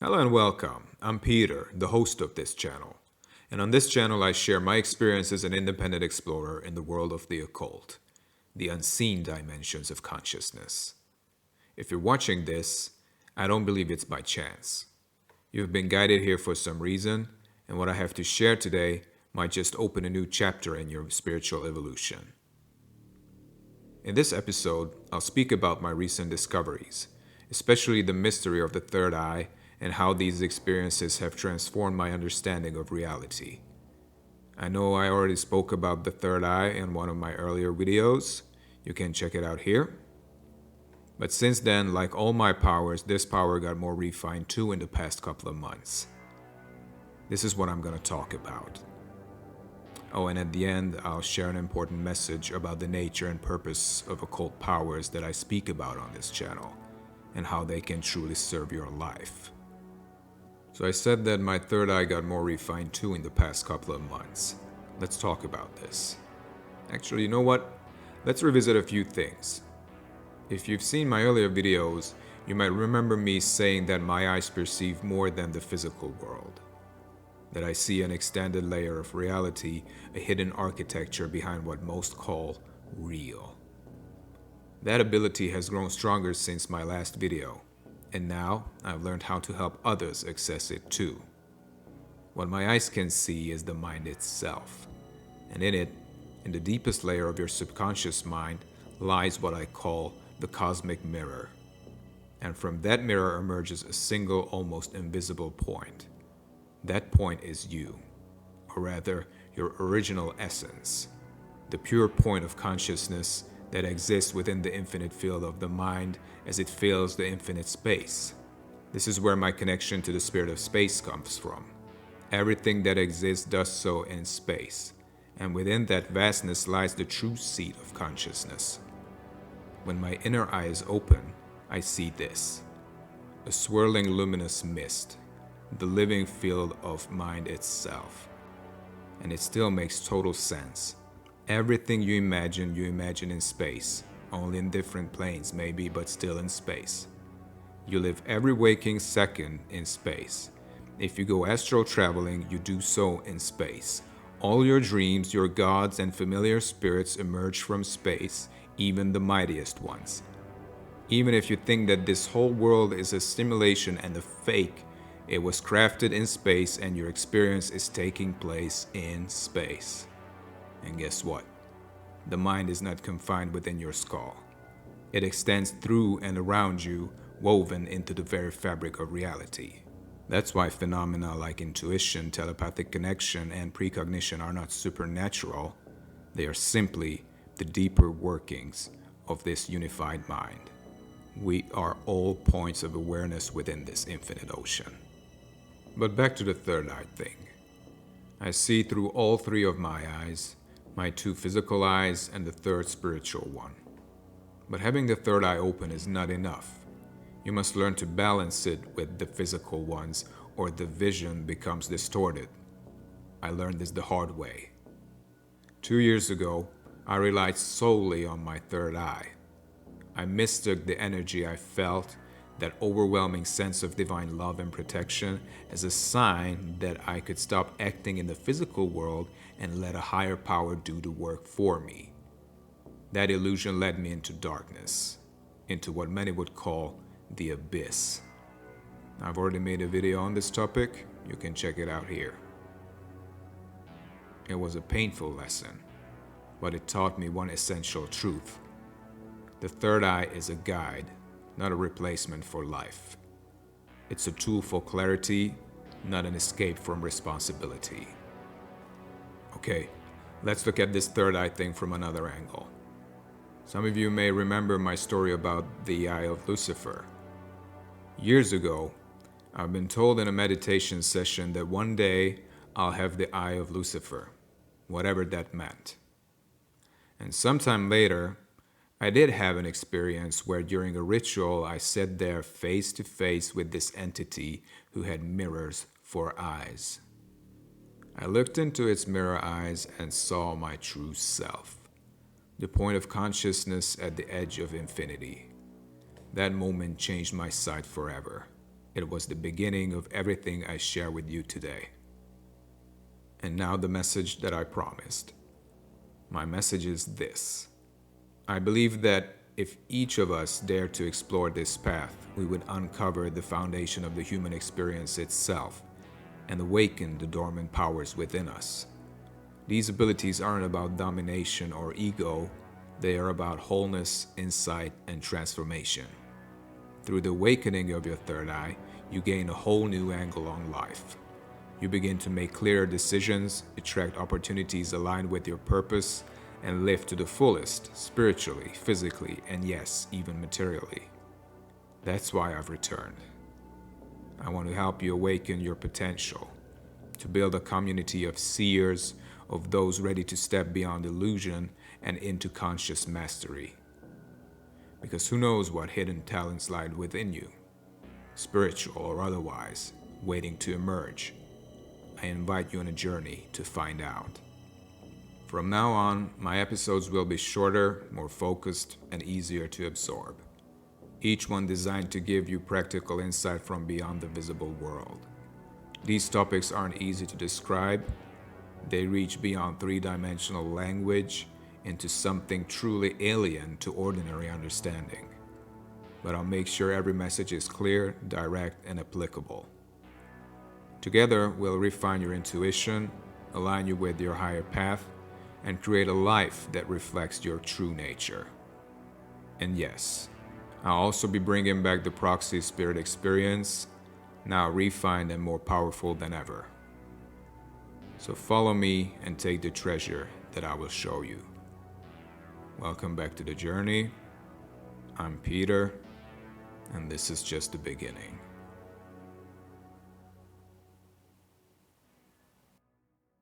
Hello and welcome. I'm Peter, the host of this channel. And on this channel, I share my experience as an independent explorer in the world of the occult, the unseen dimensions of consciousness. If you're watching this, I don't believe it's by chance. You've been guided here for some reason, and what I have to share today might just open a new chapter in your spiritual evolution. In this episode, I'll speak about my recent discoveries, especially the mystery of the third eye and how these experiences have transformed my understanding of reality. I know I already spoke about the third eye in one of my earlier videos. You can check it out here. But since then, like all my powers, this power got more refined too in the past couple of months. This is what I'm going to talk about. Oh, and at the end, I'll share an important message about the nature and purpose of occult powers that I speak about on this channel, and how they can truly serve your life. So I said that my third eye got more refined too in the past couple of months. Let's talk about this. Actually, you know what? Let's revisit a few things. If you've seen my earlier videos, you might remember me saying that my eyes perceive more than the physical world. That I see an extended layer of reality, a hidden architecture behind what most call real. That ability has grown stronger since my last video, and now I've learned how to help others access it too. What my eyes can see is the mind itself, and in it, in the deepest layer of your subconscious mind, lies what I call the cosmic mirror. And from that mirror emerges a single, almost invisible point. That point is you, or rather, your original essence, the pure point of consciousness that exists within the infinite field of the mind as it fills the infinite space. This is where my connection to the spirit of space comes from. Everything that exists does so in space, and within that vastness lies the true seat of consciousness. When my inner eye is open, I see this: a swirling luminous mist, the living field of mind itself. And it still makes total sense. Everything you imagine in space, only in different planes maybe, but still in space. You live every waking second in space. If you go astral traveling, you do so in space. All your dreams, your gods and familiar spirits emerge from space, even the mightiest ones. Even if you think that this whole world is a simulation and a fake, it was crafted in space and your experience is taking place in space. And guess what? The mind is not confined within your skull. It extends through and around you, woven into the very fabric of reality. That's why phenomena like intuition, telepathic connection, and precognition are not supernatural. They are simply the deeper workings of this unified mind. We are all points of awareness within this infinite ocean. But back to the third eye thing. I see through all three of my eyes, my two physical eyes and the third spiritual one. But having the third eye open is not enough. You must learn to balance it with the physical ones, or the vision becomes distorted. I learned this the hard way. 2 years ago, I relied solely on my third eye. I mistook the energy I felt, that overwhelming sense of divine love and protection, as a sign that I could stop acting in the physical world and let a higher power do the work for me. That illusion led me into darkness, into what many would call the abyss. I've already made a video on this topic. You can check it out here. It was a painful lesson, but it taught me one essential truth. The third eye is a guide, not a replacement for life. It's a tool for clarity, not an escape from responsibility. Okay, let's look at this third eye thing from another angle. Some of you may remember my story about the eye of Lucifer. Years ago, I've been told in a meditation session that one day I'll have the eye of Lucifer, whatever that meant. And sometime later, I did have an experience where during a ritual I sat there face to face with this entity who had mirrors for eyes. I looked into its mirror eyes and saw my true self, the point of consciousness at the edge of infinity. That moment changed my sight forever. It was the beginning of everything I share with you today. And now the message that I promised. My message is this. I believe that if each of us dared to explore this path, we would uncover the foundation of the human experience itself and awaken the dormant powers within us. These abilities aren't about domination or ego, they are about wholeness, insight, and transformation. Through the awakening of your third eye, you gain a whole new angle on life. You begin to make clearer decisions, attract opportunities aligned with your purpose, and live to the fullest, spiritually, physically, and yes, even materially. That's why I've returned. I want to help you awaken your potential, to build a community of seers, of those ready to step beyond illusion and into conscious mastery. Because who knows what hidden talents lie within you, spiritual or otherwise, waiting to emerge. I invite you on a journey to find out. From now on, my episodes will be shorter, more focused, and easier to absorb. Each one designed to give you practical insight from beyond the visible world. These topics aren't easy to describe. They reach beyond three-dimensional language into something truly alien to ordinary understanding. But I'll make sure every message is clear, direct, and applicable. Together, we'll refine your intuition, align you with your higher path, and create a life that reflects your true nature. And yes, I'll also be bringing back the proxy spirit experience, now refined and more powerful than ever. So follow me and take the treasure that I will show you. Welcome back to the journey. I'm Peter, and this is just the beginning.